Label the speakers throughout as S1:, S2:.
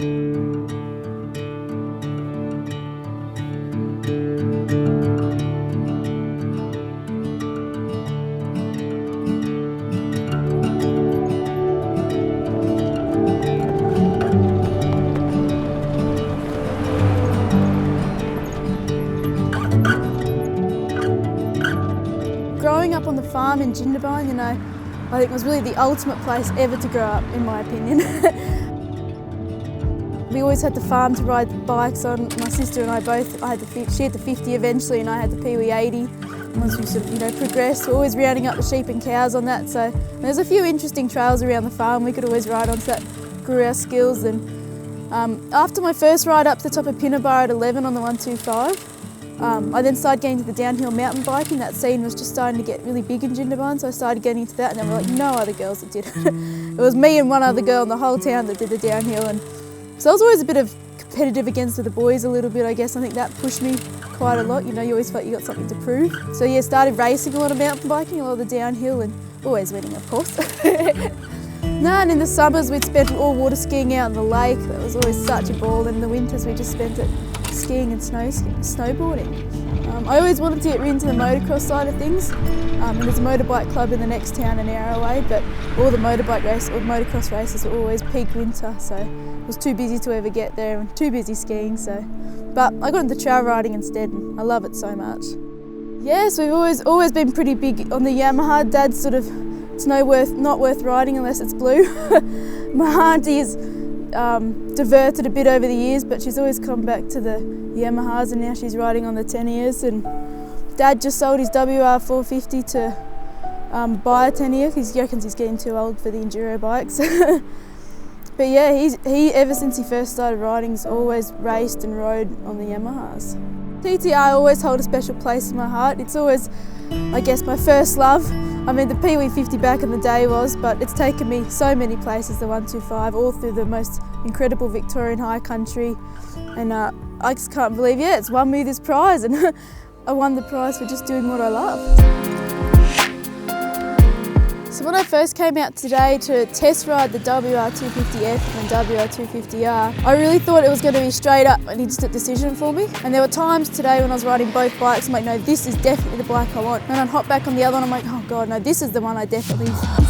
S1: Growing up on the farm in Jindabyne, you know, I think was really the ultimate place ever to grow up, in my opinion. We always had the farm to ride bikes on. My sister and I both, she had the 50 eventually and I had the Pee-wee 80. Once we sort of, progressed, we're always rounding up the sheep and cows on that. So there's a few interesting trails around the farm we could always ride on, so that grew our skills. And after my first ride up to the top of Pinnabar at 11 on the 125, I then started getting into the downhill mountain biking. That scene was just starting to get really big in Jindabyne, so I started getting into that, and there were like no other girls that did it. It was me and one other girl in the whole town that did the downhill, and so I was always a bit of competitive against the boys a little bit, I guess. I think that pushed me quite a lot. You always felt you got something to prove. So yeah, started racing a lot of mountain biking, a lot of the downhill, and always winning, of course. And in the summers we'd spent all water skiing out in the lake. That was always such a ball, and in the winters we just spent it skiing and snowboarding. I always wanted to get into the motocross side of things, and there's a motorbike club in the next town an hour away, but all the motocross races were always peak winter, so I was too busy to ever get there and too busy skiing. But I got into trail riding instead, and I love it so much. Yes, we've always been pretty big on the Yamaha. Dad's sort of, it's not worth riding unless it's blue. My auntie has diverted a bit over the years, but she's always come back to the Yamahas, and now she's riding on the 10 years. And Dad just sold his WR450 to buy a 10 year because he reckons he's getting too old for the enduro bikes. But yeah, he ever since he first started riding has always raced and rode on the Yamahas. TTR always hold a special place in my heart. It's always, I guess, my first love. I mean, the Pee-wee 50 back in the day was, but it's taken me so many places, the 125, all through the most incredible Victorian high country. And I just can't believe, it's won me this prize, and I won the prize for just doing what I love. So when I first came out today to test ride the WR250F and WR250R, I really thought it was going to be straight up an instant decision for me. And there were times today when I was riding both bikes, I'm like, no, this is definitely the bike I want. And I'd hop back on the other one, I'm like, oh God, no, this is the one I definitely want.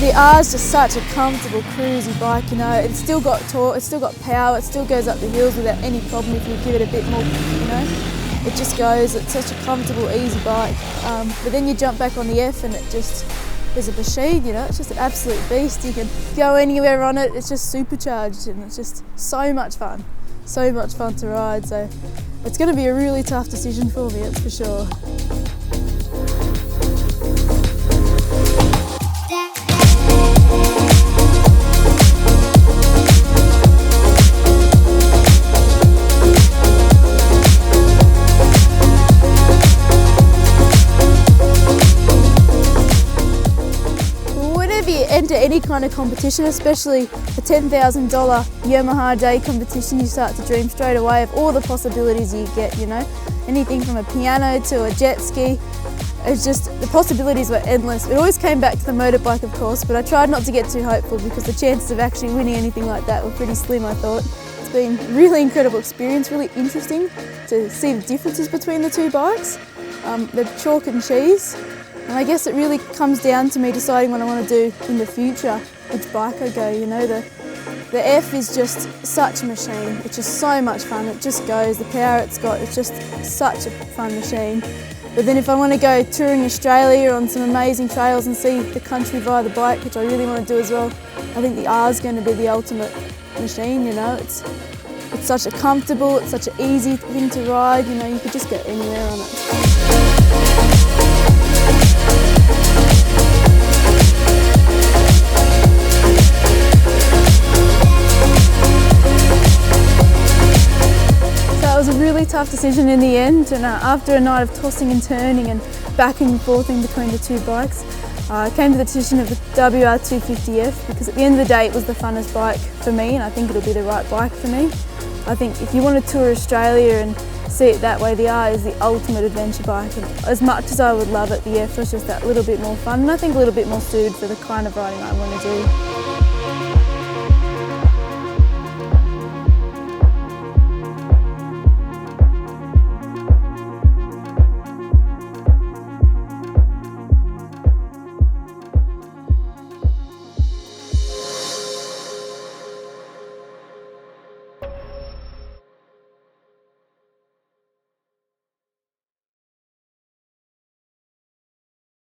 S1: The R is just such a comfortable, cruisy bike, It's still got torque, it's still got power, it still goes up the hills without any problem if you give it a bit more, It just goes, it's such a comfortable, easy bike. But then you jump back on the F and it just is a machine, It's just an absolute beast. You can go anywhere on it, it's just supercharged, and it's just so much fun to ride. So it's going to be a really tough decision for me, that's for sure. Enter any kind of competition, especially a $10,000 Yamaha day competition, you start to dream straight away of all the possibilities you get, Anything from a piano to a jet ski. It's just, the possibilities were endless. It always came back to the motorbike, of course, but I tried not to get too hopeful because the chances of actually winning anything like that were pretty slim, I thought. It's been a really incredible experience, really interesting to see the differences between the two bikes. They're chalk and cheese. And I guess it really comes down to me deciding what I want to do in the future, which bike I go, The F is just such a machine. It's just so much fun. It just goes, the power it's got, it's just such a fun machine. But then if I want to go touring Australia on some amazing trails and see the country via the bike, which I really want to do as well, I think the R is going to be the ultimate machine, It's such a comfortable, it's such an easy thing to ride, you could just go anywhere on it. It was a really tough decision in the end, and after a night of tossing and turning and backing and forthing between the two bikes, I came to the decision of the WR250F because at the end of the day it was the funnest bike for me, and I think it'll be the right bike for me. I think if you want to tour Australia and see it that way, the R is the ultimate adventure bike, and as much as I would love it, the F was just that little bit more fun, and I think a little bit more suited for the kind of riding I want to do.